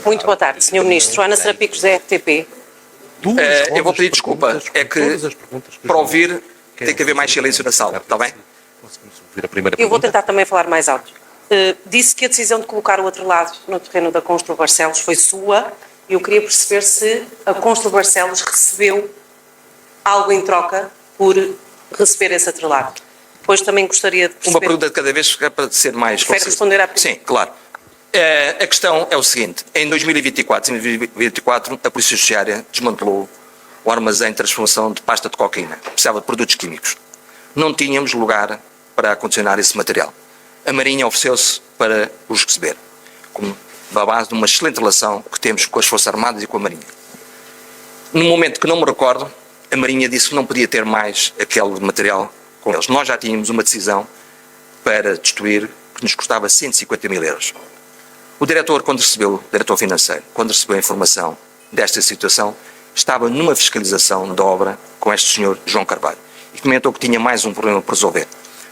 Muito boa tarde, Sr. Ministro. Ana Serapicos, da RTP. Eu vou pedir desculpa. É que, para ouvir, tem que haver mais silêncio na sala, está bem? Eu vou tentar também falar mais alto. Disse que a decisão de colocar o outro lado no terreno da Constru Barcelos foi sua e eu queria perceber se a Constru Barcelos recebeu algo em troca por receber esse outro lado. Depois também gostaria de perceber... Uma pergunta de cada vez para ser mais... Quer responder à pergunta? Sim, claro. A questão é o seguinte. Em 2024, a Polícia Judiciária desmantelou o armazém de transformação de pasta de cocaína. Precisava de produtos químicos. Não tínhamos lugar para acondicionar esse material. A Marinha ofereceu-se para os receber, com a base de uma excelente relação que temos com as Forças Armadas e com a Marinha. No momento que não me recordo, a Marinha disse que não podia ter mais aquele material com eles. Nós já tínhamos uma decisão para destruir que nos custava 150 mil euros. O diretor financeiro, quando recebeu a informação desta situação, estava numa fiscalização da obra com este senhor João Carvalho e comentou que tinha mais um problema para resolver,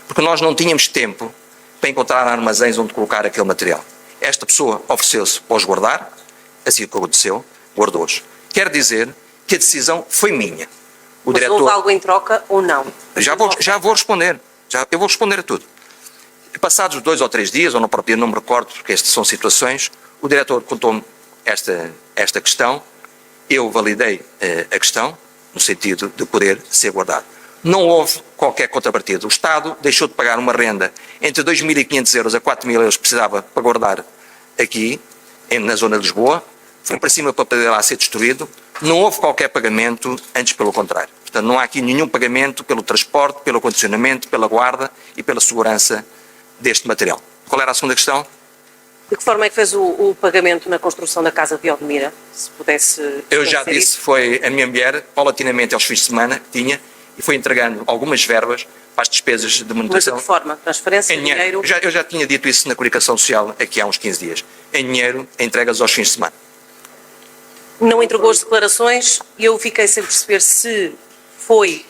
porque nós não tínhamos tempo para encontrar armazéns onde colocar aquele material. Esta pessoa ofereceu-se para os guardar, assim que aconteceu, guardou-os. Quer dizer que a decisão foi minha. Mas houve algo em troca ou não? Já vou responder. Eu vou responder a tudo. Passados 2 ou 3 dias, ou no próprio dia, não me recordo, porque estas são situações, o diretor contou-me esta questão, eu validei a questão, no sentido de poder ser guardado. Não houve qualquer contrapartida. O Estado deixou de pagar uma renda entre 2.500 euros a 4.000 euros que precisava para guardar aqui, na zona de Lisboa, foi para cima para poder lá ser destruído. Não houve qualquer pagamento, antes pelo contrário. Portanto, não há aqui nenhum pagamento pelo transporte, pelo acondicionamento, pela guarda e pela segurança deste material. Qual era a segunda questão? De que forma é que fez o pagamento na construção da casa de Odmira? Se pudesse... Eu já disse, foi a minha mulher, paulatinamente aos fins de semana, tinha, e foi entregando algumas verbas para as despesas de manutenção. Mas de que forma? Transferência, dinheiro? Eu já tinha dito isso na comunicação social aqui há uns 15 dias. Em dinheiro, entregas aos fins de semana. Não entregou as declarações e eu fiquei sem perceber se foi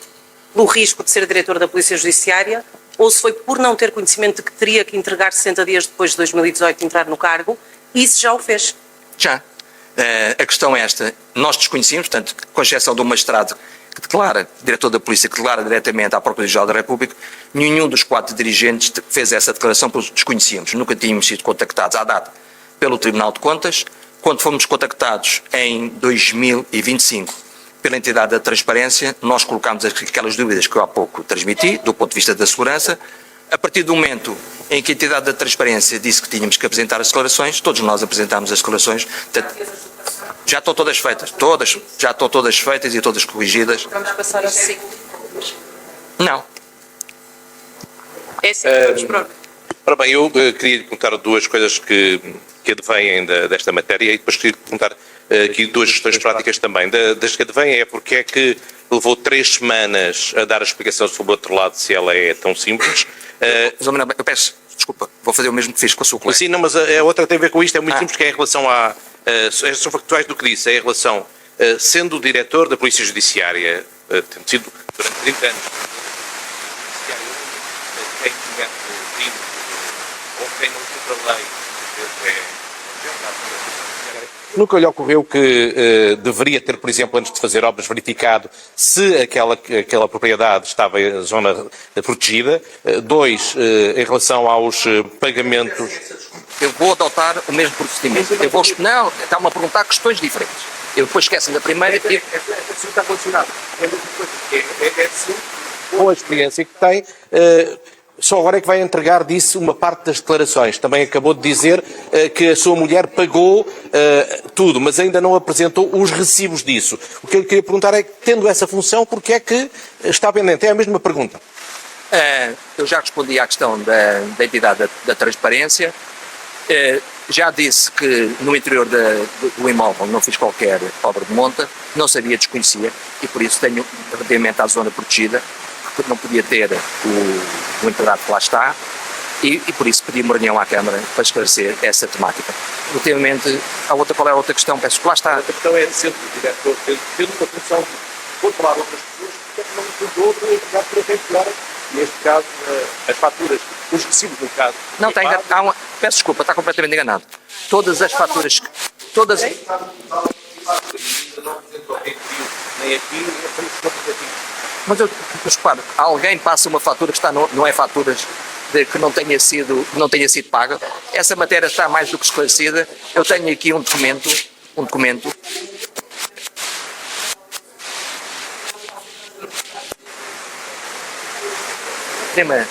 pelo risco de ser diretor da Polícia Judiciária ou se foi por não ter conhecimento de que teria que entregar 60 dias depois de 2018 entrar no cargo, e se já o fez. Já. A questão é esta. Nós desconhecíamos, portanto, com exceção do magistrado que declara, diretor da Polícia, que declara diretamente à Procuradoria-Geral da República, nenhum dos 4 dirigentes fez essa declaração, porque desconhecíamos. Nunca tínhamos sido contactados à data pelo Tribunal de Contas. Quando fomos contactados em 2025 pela entidade da transparência, nós colocámos aquelas dúvidas que eu há pouco transmiti, do ponto de vista da segurança. A partir do momento em que a entidade da transparência disse que tínhamos que apresentar as declarações, todos nós apresentámos as declarações. Já estão todas feitas, já estão todas feitas e todas corrigidas. Vamos passar assim. Não. É assim, vamos pronto. Ora bem, eu queria lhe perguntar 2 coisas que advêm desta matéria e depois queria lhe perguntar aqui 2 questões práticas também. Das que advêm é porque é que levou 3 semanas a dar a explicação sobre o outro lado, se ela é tão simples. Eu peço desculpa, vou fazer o mesmo que fiz com a sua colega. Sim, não, mas a outra tem a ver com isto, é muito simples, que é em relação a... são factuais do que disse, é em relação, sendo o diretor da Polícia Judiciária, tendo sido durante 30 anos, quem tiver crime ou quem não cumpra a lei, nunca lhe ocorreu que deveria ter, por exemplo, antes de fazer obras, verificado se aquela propriedade estava em zona protegida? 2, em relação aos pagamentos... Eu vou adotar o mesmo procedimento. Não, está-me a perguntar questões diferentes. Eu depois esqueço da primeira e... está condicionado. Com a experiência que tem... Só agora é que vai entregar, disse, uma parte das declarações. Também acabou de dizer que a sua mulher pagou tudo, mas ainda não apresentou os recibos disso. O que eu queria perguntar é, tendo essa função, porque é que está pendente? É a mesma pergunta. Eu já respondi à questão da entidade da transparência. Já disse que no interior do imóvel não fiz qualquer obra de monta, não sabia, desconhecia, e por isso tenho, relativamente à zona protegida, porque não podia ter o empregado que lá está, e por isso pedi uma reunião à Câmara para esclarecer essa temática. Relativamente qual é a outra questão? Peço que lá está. A questão é, sendo o diretor, tendo uma função de controlar outras pessoas, porque é que não cuidou do empregado para ter que neste caso, as faturas os recibos do caso. Não, está enganado. Peço desculpa, está completamente enganado. Todas as faturas. Todas. Nem aqui, Mas reparo, alguém passa uma fatura que está não é faturas que não tenha sido paga. Essa matéria está mais do que esclarecida. Eu tenho aqui um documento. Tema.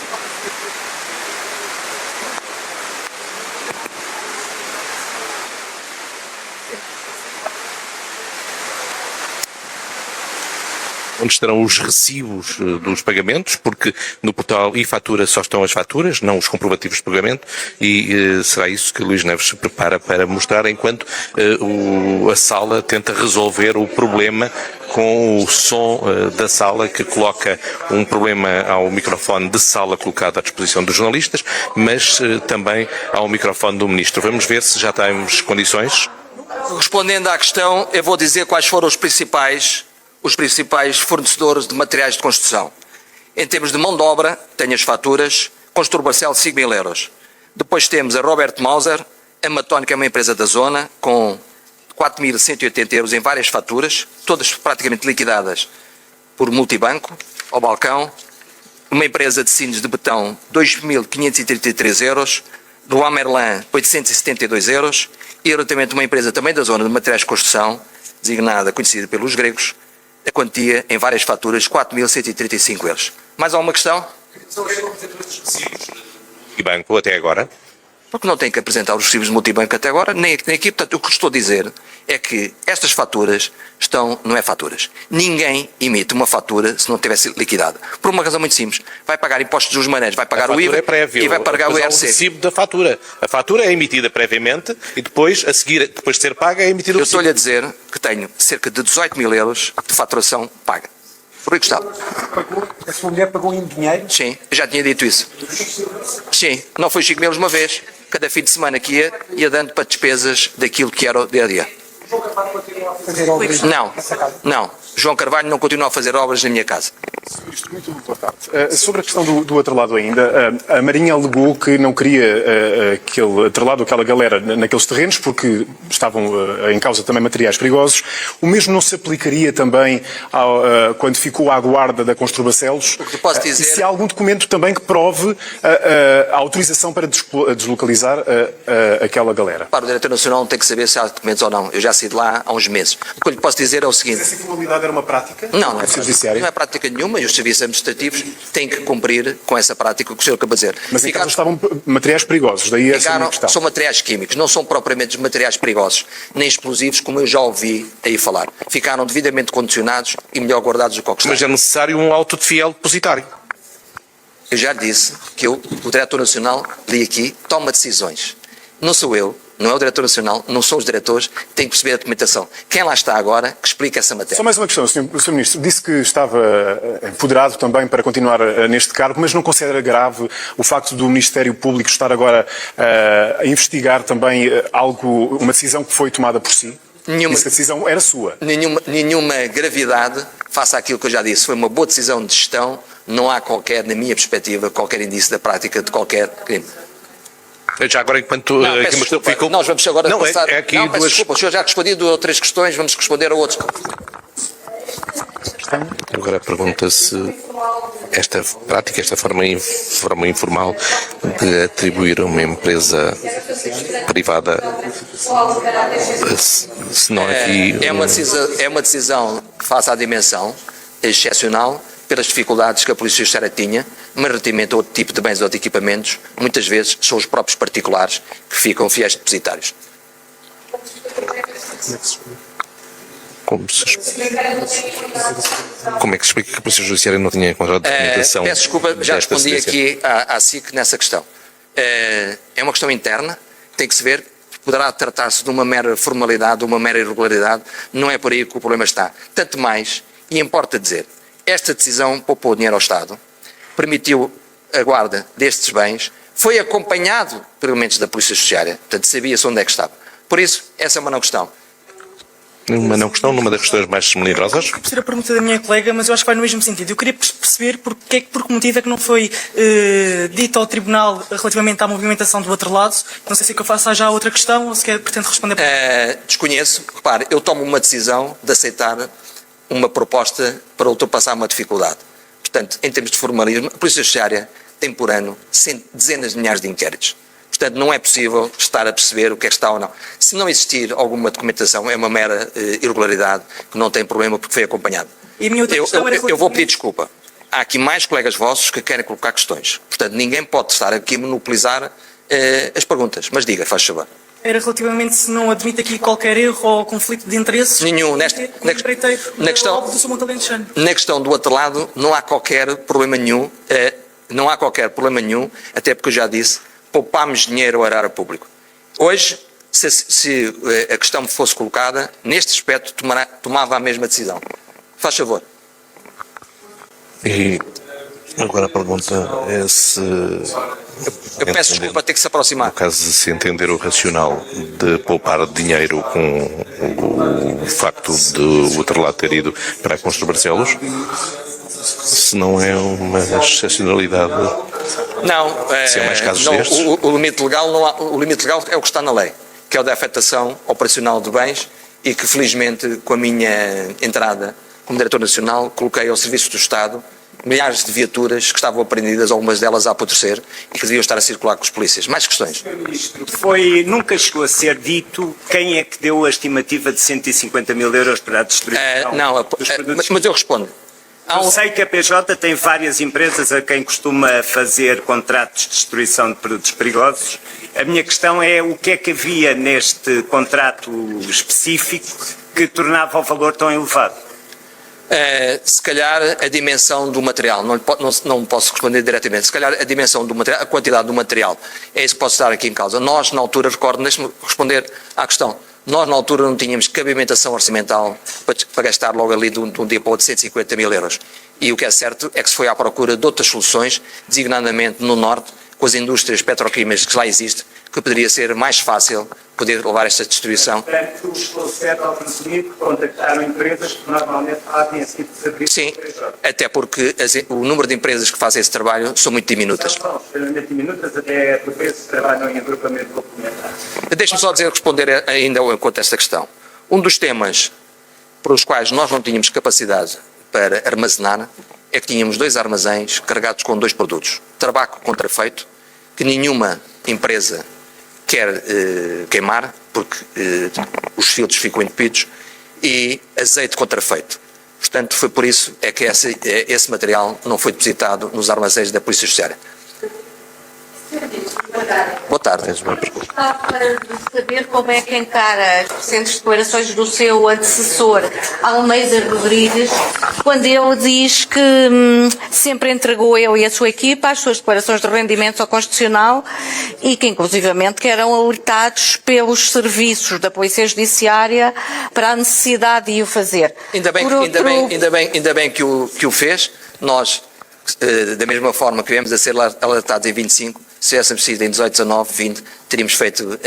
onde estarão os recibos dos pagamentos, porque no portal e-fatura só estão as faturas, não os comprovativos de pagamento, e será isso que Luís Neves se prepara para mostrar, enquanto a sala tenta resolver o problema com o som da sala, que coloca um problema ao microfone de sala colocado à disposição dos jornalistas, mas também ao microfone do Ministro. Vamos ver se já temos condições. Respondendo à questão, eu vou dizer quais foram os principais fornecedores de materiais de construção. Em termos de mão de obra, tenho as faturas, Construtor Barcelos, 5.000 euros. Depois temos a Robert Mauser, a Matone, que é uma empresa da zona, com 4.180 euros em várias faturas, todas praticamente liquidadas por multibanco, ao balcão. Uma empresa de sinos de betão, 2.533 euros. Do Amerlan, 872 euros. E diretamente uma empresa também da zona de materiais de construção, designada, conhecida pelos gregos, a quantia em várias faturas, 4.135 euros. Mais alguma questão? E banco até agora? Porque não tem que apresentar os recibos de multibanco até agora, nem aqui. Portanto, o que estou a dizer é que estas faturas não é faturas. Ninguém emite uma fatura se não tivesse liquidada. Por uma razão muito simples. Vai pagar impostos dos maneiros, vai pagar o IVA é e vai pagar o IRC. O recibo da fatura. A fatura é emitida previamente e depois, a seguir, depois de ser paga, é emitido o recibo. Eu estou-lhe a dizer que tenho cerca de 18.000 euros de faturação paga. Por aí, Gustavo. A sua mulher pagou em dinheiro? Sim, eu já tinha dito isso. Sim, não foi 5 mil uma vez. Cada fim de semana que ia dando para despesas daquilo que era o dia a dia. Fazer obras Não. João Carvalho não continua a fazer obras na minha casa. Muito boa tarde. Sobre a questão do outro lado ainda, a Marinha alegou que não queria aquele atrelado, aquela galera naqueles terrenos, porque estavam em causa também materiais perigosos. O mesmo não se aplicaria também quando ficou à guarda da Construtor Barcelos? Posso dizer... Se há algum documento também que prove a autorização para deslocalizar aquela galera? Para o Diretor Nacional não tem que saber se há documentos ou não. Eu já saí de lá há uns meses. O que eu lhe posso dizer é o seguinte... Essa informalidade era uma prática? Não é prática nenhuma, e os serviços administrativos têm que cumprir com essa prática que o senhor acaba de dizer. Mas em casa estavam materiais perigosos, daí essa minha questão. São materiais químicos, não são propriamente os materiais perigosos, nem explosivos, como eu já ouvi aí falar. Ficaram devidamente condicionados e melhor guardados do que o que Mas é necessário um auto de fiel depositário. Eu já disse que o Diretor Nacional, li aqui, toma decisões. Não sou eu, não é o Diretor Nacional, não são os diretores, tem que perceber a documentação. Quem lá está agora, que explica essa matéria. Só mais uma questão, o Sr. Ministro disse que estava empoderado também para continuar neste cargo, mas não considera grave o facto do Ministério Público estar agora a investigar também uma decisão que foi tomada por si? Disse que a decisão era sua. Nenhuma gravidade face àquilo que eu já disse. Foi uma boa decisão de gestão, não há qualquer, na minha perspectiva, qualquer indício da prática de qualquer crime. Já agora, enquanto ficou... Nós vamos agora passar... aqui não, peço duas... desculpa, o senhor já respondeu 2 ou 3 questões, vamos responder a outros. Agora pergunta-se esta prática, esta forma informal de atribuir a uma empresa privada, se não aqui... É uma decisão que face à dimensão excepcional, pelas dificuldades que a Polícia Judiciária tinha, mas relativamente a outro tipo de bens ou de equipamentos, muitas vezes são os próprios particulares que ficam fiéis depositários. Como é que se explica que a Polícia Judiciária não tinha encontrado documentação? Peço desculpa, já respondi aqui à SIC nessa questão. É uma questão interna, tem que se ver, poderá tratar-se de uma mera formalidade, de uma mera irregularidade, não é por aí que o problema está. Tanto mais, e importa dizer, esta decisão poupou dinheiro ao Estado, permitiu a guarda destes bens, foi acompanhado por elementos da Polícia Judiciária, portanto sabia-se onde é que estava. Por isso, essa é uma não questão. Numa não questão, numa das questões mais melindrosas. Por ser a pergunta da minha colega, mas eu acho que vai no mesmo sentido. Eu queria perceber por que motivo é que não foi dito ao Tribunal relativamente à movimentação do outro lado. Não sei se é que eu faço já outra questão ou se pretende responder. Desconheço. Repare, eu tomo uma decisão de aceitar uma proposta para ultrapassar uma dificuldade. Portanto, em termos de formalismo, a Polícia Judiciária tem por ano dezenas de milhares de inquéritos. Portanto, não é possível estar a perceber o que é que está ou não. Se não existir alguma documentação, é uma mera irregularidade que não tem problema porque foi acompanhado. E a minha outra questão era eu vou pedir desculpa. Há aqui mais colegas vossos que querem colocar questões. Portanto, ninguém pode estar aqui a monopolizar as perguntas. Mas diga, faz favor. Era relativamente se não admite aqui qualquer erro ou conflito de interesses. Nenhum. Na questão do outro lado, não há qualquer problema nenhum. Não há qualquer problema nenhum, até porque eu já disse, poupámos dinheiro ao erário público. Hoje, se a questão fosse colocada, neste aspecto, tomava a mesma decisão. Faz favor. E agora a pergunta é se... Eu peço desculpa ter que se aproximar. No caso de se entender o racional de poupar dinheiro com o facto de o outro lado ter ido para a Constru Barcelos, se não é uma excepcionalidade. Não, se é mais casos não, destes. o limite legal não há, o limite legal é o que está na lei, que é o da afetação operacional de bens e que felizmente com a minha entrada como diretor nacional coloquei ao serviço do Estado milhares de viaturas que estavam apreendidas, algumas delas a apodrecer e que deviam estar a circular com os polícias. Mais questões? Nunca chegou a ser dito quem é que deu a estimativa de 150 mil euros para a destruição dos produtos. Mas eu respondo. Eu sei que a PJ tem várias empresas a quem costuma fazer contratos de destruição de produtos perigosos. A minha questão é o que é que havia neste contrato específico que tornava o valor tão elevado? Se calhar a dimensão do material, não posso responder diretamente, se calhar a dimensão do material, a quantidade do material, é isso que posso estar aqui em causa. Nós, na altura, deixe-me responder à questão, nós na altura não tínhamos cabimentação orçamental para gastar logo ali de um dia para o outro 150 mil euros. E o que é certo é que se foi à procura de outras soluções, designadamente no Norte, com as indústrias petroquímicas que lá existem, que poderia ser mais fácil poder levar esta destruição. Portanto, estou certo ao presumir que contactaram empresas que normalmente fazem esse tipo de serviço. Sim, até porque o número de empresas que fazem esse trabalho são muito diminutas. São extremamente diminutas, até por vezes trabalham em agrupamento complementar. Deixe-me só responder ainda quanto a esta questão. Um dos temas para os quais nós não tínhamos capacidade para armazenar é que tínhamos 2 armazéns carregados com 2 produtos. Tabaco contrafeito, que nenhuma empresa quer queimar, porque os filtros ficam entupidos, e azeite contrafeito. Portanto, foi por isso é que esse material não foi depositado nos armazéns da Polícia Judiciária. Boa tarde. Gostava de saber como é que encara as recentes declarações do seu antecessor, Almeida Rodrigues, quando ele diz que sempre entregou ele e a sua equipa as suas declarações de rendimentos ao Constitucional e que inclusivamente que eram alertados pelos serviços da Polícia Judiciária para a necessidade de o fazer. Ainda bem que o fez. Nós, da mesma forma que viemos a ser alertados em 25, se tivéssemos sido em 18, 19, 20, teríamos feito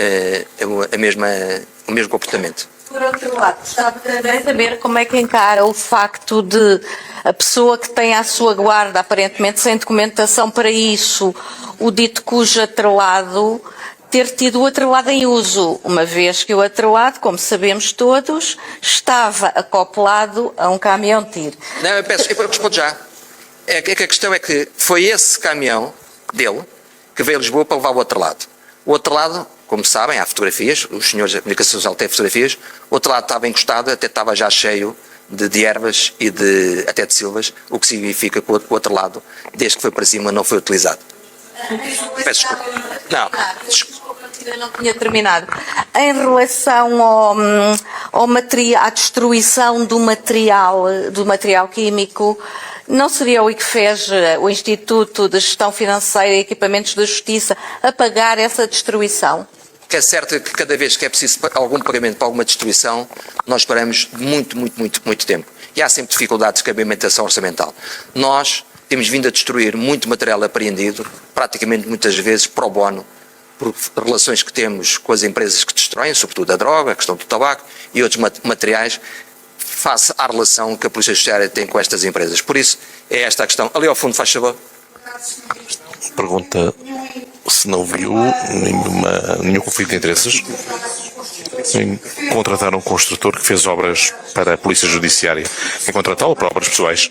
o mesmo comportamento. Por outro lado, gostava também de saber como é que encara o facto de a pessoa que tem à sua guarda, aparentemente sem documentação para isso, o dito cujo atrelado, ter tido o atrelado em uso, uma vez que o atrelado, como sabemos todos, estava acoplado a um caminhão-tiro. Não, eu respondo já. A questão é que foi esse caminhão dele que veio a Lisboa para levar o outro lado. O outro lado, como sabem, há fotografias, os senhores da comunicação social têm fotografias, o outro lado estava encostado, até estava já cheio de ervas e até de silvas, o que significa que o outro lado, desde que foi para cima, não foi utilizado. Peço desculpa. Não. Eu não tinha terminado. Em relação à destruição do material químico, não seria o ICFES, o Instituto de Gestão Financeira e Equipamentos da Justiça, a pagar essa destruição? É certo que cada vez que é preciso algum pagamento para alguma destruição, nós esperamos muito tempo. E há sempre dificuldades de cabimentação orçamental. Nós temos vindo a destruir muito material apreendido, praticamente muitas vezes pro bono, por relações que temos com as empresas que destroem, sobretudo a droga, a questão do tabaco e outros materiais, face à relação que a Polícia Judiciária tem com estas empresas. Por isso, é esta a questão. Ali ao fundo, faz favor. Pergunta se não viu nenhum conflito de interesses em contratar um construtor que fez obras para a Polícia Judiciária, em contratá-lo para obras pessoais,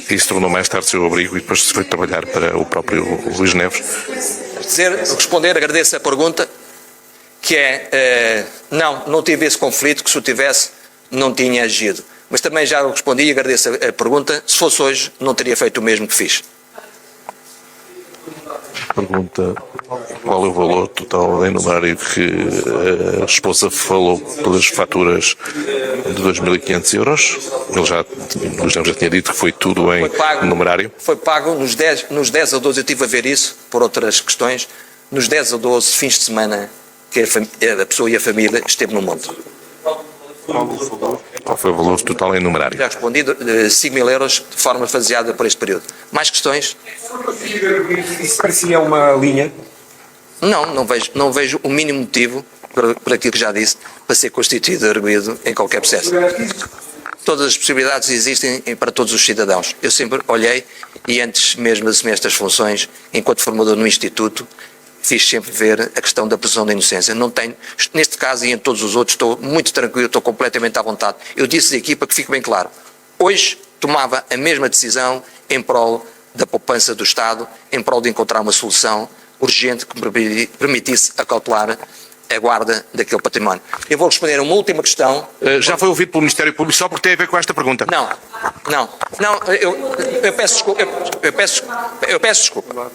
e se tornou mais tarde seu abrigo e depois se foi trabalhar para o próprio Luís Neves. Responder, agradeço a pergunta, que é, não tive esse conflito, que se o tivesse, não tinha agido. Mas também já respondi e agradeço a pergunta, se fosse hoje, não teria feito o mesmo que fiz. Pergunta qual é o valor total em numerário que a esposa falou pelas faturas de 2.500 euros. Luís Neves já tinha dito que foi tudo em numerário. Foi pago nos 10 a 12, eu estive a ver isso, por outras questões, nos 10 a 12 fins de semana que a pessoa e a família esteve no monte. Qual foi o valor total em numerário? Já respondi, 5.000 euros de forma faseada por este período. Mais questões? Isso parecia uma linha. Não vejo o mínimo motivo, por aquilo que já disse, para ser constituído arguido em qualquer processo. Todas as possibilidades existem para todos os cidadãos. Eu sempre olhei, e antes mesmo de assumir estas funções, enquanto formador no Instituto, fiz sempre ver a questão da presunção da inocência. Não tenho, neste caso e em todos os outros, estou muito tranquilo, estou completamente à vontade. Eu disse aqui para que fique bem claro. Hoje tomava a mesma decisão em prol da poupança do Estado, em prol de encontrar uma solução urgente que me permitisse acautelar a guarda daquele património. Eu vou responder a uma última questão. Já foi ouvido pelo Ministério Público só porque tem a ver com esta pergunta. Não, eu peço desculpa. Eu peço desculpa.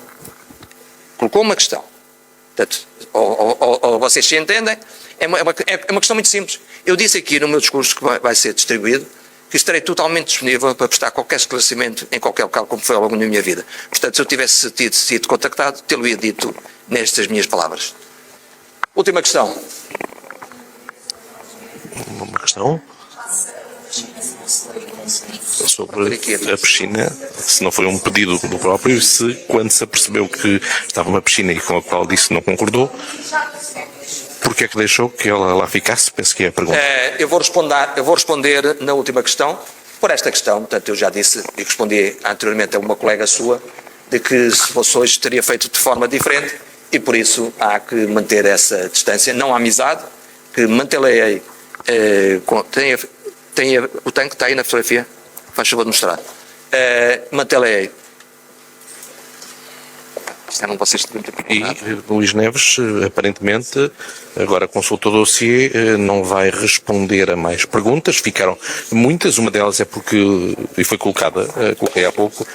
Colocou uma questão. Portanto, ou vocês se entendem, é uma questão muito simples. Eu disse aqui no meu discurso que vai ser distribuído que estarei totalmente disponível para prestar qualquer esclarecimento em qualquer local, como foi ao longo da minha vida. Portanto, se eu tivesse sido contactado, tê-lo-ia dito nestas minhas palavras. Última questão. Uma questão sobre a piscina, se não foi um pedido do próprio, se quando se apercebeu que estava uma piscina e com a qual disse não concordou, porque é que deixou que ela lá ficasse? Penso que é a pergunta. Eu vou responder na última questão, por esta questão. Portanto, eu já disse e respondi anteriormente a uma colega sua, de que se fosse hoje teria feito de forma diferente e por isso há que manter essa distância. Não há amizade, que mantê-la-ei. O tanque está aí na fotografia, faz favor de mostrar. Mantê-la-ei. E Luís Neves, aparentemente, agora consultou o dossiê, não vai responder a mais perguntas. Ficaram muitas, uma delas é porque, e foi colocada, coloquei há pouco.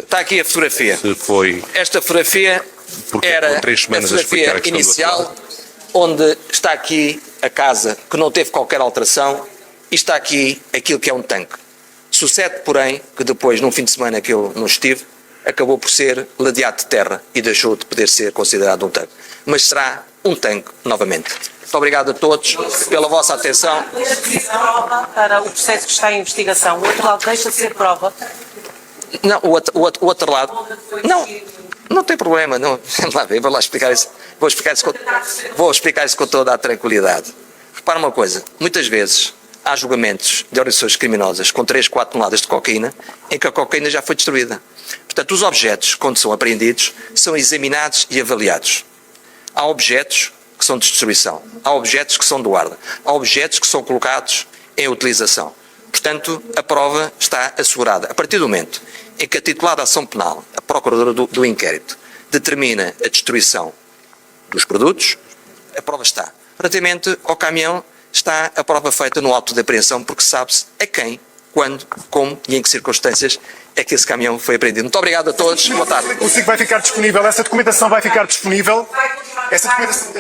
Está aqui a fotografia. Foi Esta fotografia era a fotografia inicial, onde está aqui a casa que não teve qualquer alteração e está aqui aquilo que é um tanque. Sucede, porém, que depois, num fim de semana que eu não estive, acabou por ser ladeado de terra e deixou de poder ser considerado um tanque. Mas será um tanque novamente. Muito obrigado a todos pela vossa atenção. Para o processo que está em investigação, o outro lado deixa de ser prova. Não, o outro lado. Não tem problema. Não, vou lá explicar isso. Vou explicar isso com toda a tranquilidade. Repara uma coisa. Muitas vezes há julgamentos de organizações criminosas com 3, 4 toneladas de cocaína em que a cocaína já foi destruída. Portanto, os objetos, quando são apreendidos, são examinados e avaliados. Há objetos que são de destruição, há objetos que são de guarda, há objetos que são colocados em utilização. Portanto, a prova está assegurada. A partir do momento em que a titular da ação penal, a procuradora do inquérito, determina a destruição dos produtos, a prova está. Relativamente ao caminhão, está a prova feita no auto de apreensão, porque sabe-se a quem, quando, como e em que circunstâncias é que esse caminhão foi apreendido. Muito obrigado a todos. Boa tarde. O SIC vai ficar disponível, essa documentação vai ficar disponível. Essa documentação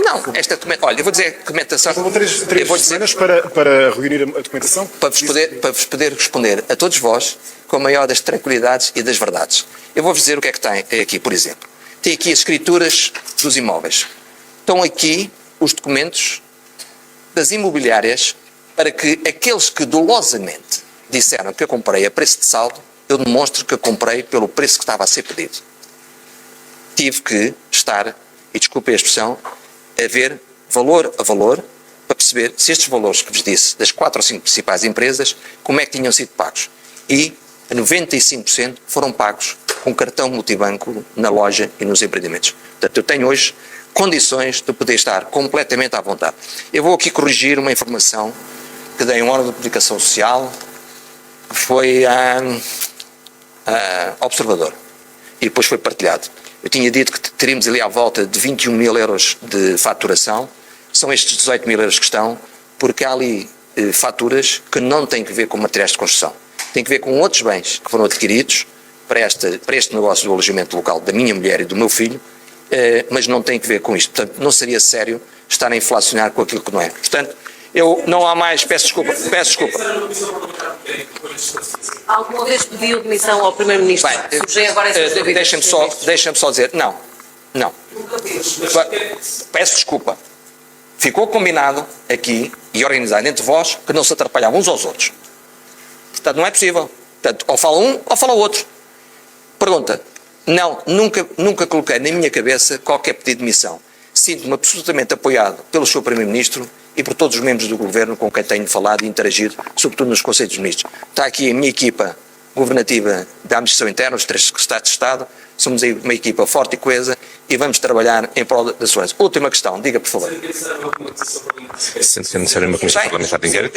Não, esta documentação. Olha, eu vou dizer documentação. São três semanas para reunir a documentação. Para vos poder responder a todos vós com a maior das tranquilidades e das verdades. Eu vou-vos dizer o que é que tem aqui, por exemplo. Tem aqui as escrituras dos imóveis. Estão aqui os documentos das imobiliárias para que aqueles que dolosamente disseram que eu comprei a preço de saldo, eu demonstro que eu comprei pelo preço que estava a ser pedido. tive que estar, e desculpe a expressão, a ver valor a valor para perceber se estes valores que vos disse das 4 ou 5 principais empresas, como é que tinham sido pagos. E 95% foram pagos com cartão multibanco na loja e nos empreendimentos. Portanto, eu tenho hoje condições de poder estar completamente à vontade. Eu vou aqui corrigir uma informação que dei em um órgão de comunicação social, que foi Observador, e depois foi partilhado. Eu tinha dito que teríamos ali à volta de 21 mil euros de faturação, são estes 18 mil euros que estão, porque há ali faturas que não têm que ver com materiais de construção, têm que ver com outros bens que foram adquiridos para este negócio do alojamento local da minha mulher e do meu filho, mas não tem que ver com isto. Portanto, não seria sério estar a inflacionar com aquilo que não é. Portanto, eu não há mais, peço desculpa. Alguma vez pediu demissão ao Primeiro-Ministro? Surgem agora essas dúvidas. Deixa-me só dizer, não. Peço desculpa. Ficou combinado aqui e organizado entre vós que não se atrapalhavam uns aos outros. Portanto, não é possível. Portanto, ou fala um ou fala o outro. Pergunta. Não, nunca coloquei na minha cabeça qualquer pedido de demissão. Sinto-me absolutamente apoiado pelo Sr. Primeiro-Ministro e por todos os membros do Governo com quem tenho falado e interagido, sobretudo nos Conselhos de Ministros. Está aqui a minha equipa governativa da Administração Interna, os 3 Secretários de Estado, somos aí uma equipa forte e coesa e vamos trabalhar em prol da segurança. Última questão, diga por favor. Sendo que é necessário uma comissão parlamentar de inquérito?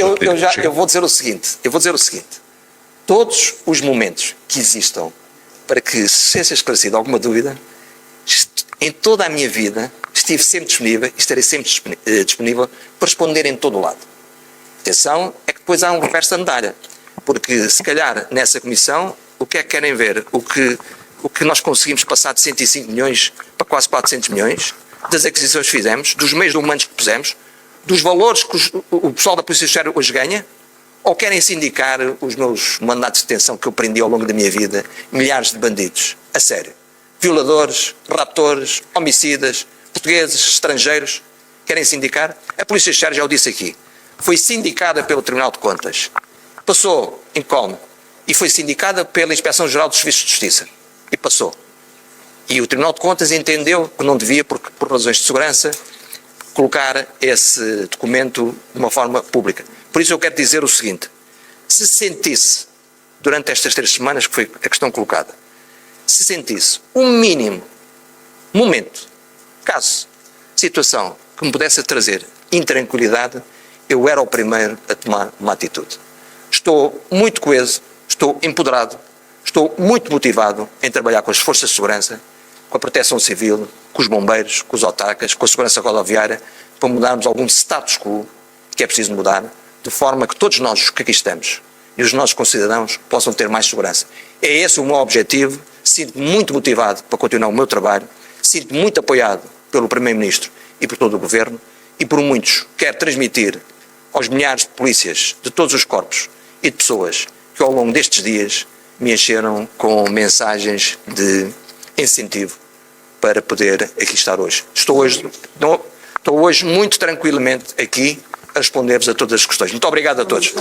Eu vou dizer o seguinte, todos os momentos que existam para que seja esclarecida alguma dúvida, em toda a minha vida estive sempre disponível e estarei sempre disponível para responder em todo o lado. Atenção, é que depois há um reverso da medalha, porque se calhar nessa comissão o que é que querem ver? O que nós conseguimos passar de 105 milhões para quase 400 milhões, das aquisições que fizemos, dos meios humanos que pusemos, dos valores que o pessoal da Polícia Judiciária hoje ganha, ou querem sindicar os meus mandatos de detenção que eu prendi ao longo da minha vida, milhares de bandidos, a sério, violadores, raptores, homicidas, portugueses, estrangeiros, querem sindicar? A Polícia Judiciária, já o disse aqui, foi sindicada pelo Tribunal de Contas, passou em como, e foi sindicada pela Inspeção-Geral dos Serviços de Justiça, e passou. E o Tribunal de Contas entendeu que não devia, por razões de segurança, colocar esse documento de uma forma pública. Por isso eu quero dizer o seguinte, se sentisse, durante estas 3 semanas que foi a questão colocada, se sentisse um mínimo momento, caso, situação que me pudesse trazer intranquilidade, eu era o primeiro a tomar uma atitude. Estou muito coeso, estou empoderado, estou muito motivado em trabalhar com as forças de segurança, com a proteção civil, com os bombeiros, com os autarcas, com a segurança rodoviária, para mudarmos algum status quo que é preciso mudar, de forma que todos nós que aqui estamos e os nossos concidadãos possam ter mais segurança. É esse o meu objetivo, sinto-me muito motivado para continuar o meu trabalho, sinto-me muito apoiado pelo Primeiro-Ministro e por todo o Governo e por muitos quero transmitir aos milhares de polícias de todos os corpos e de pessoas que ao longo destes dias me encheram com mensagens de incentivo para poder aqui estar hoje. Estou hoje muito tranquilamente aqui a responder-vos a todas as questões. Muito obrigado a todos.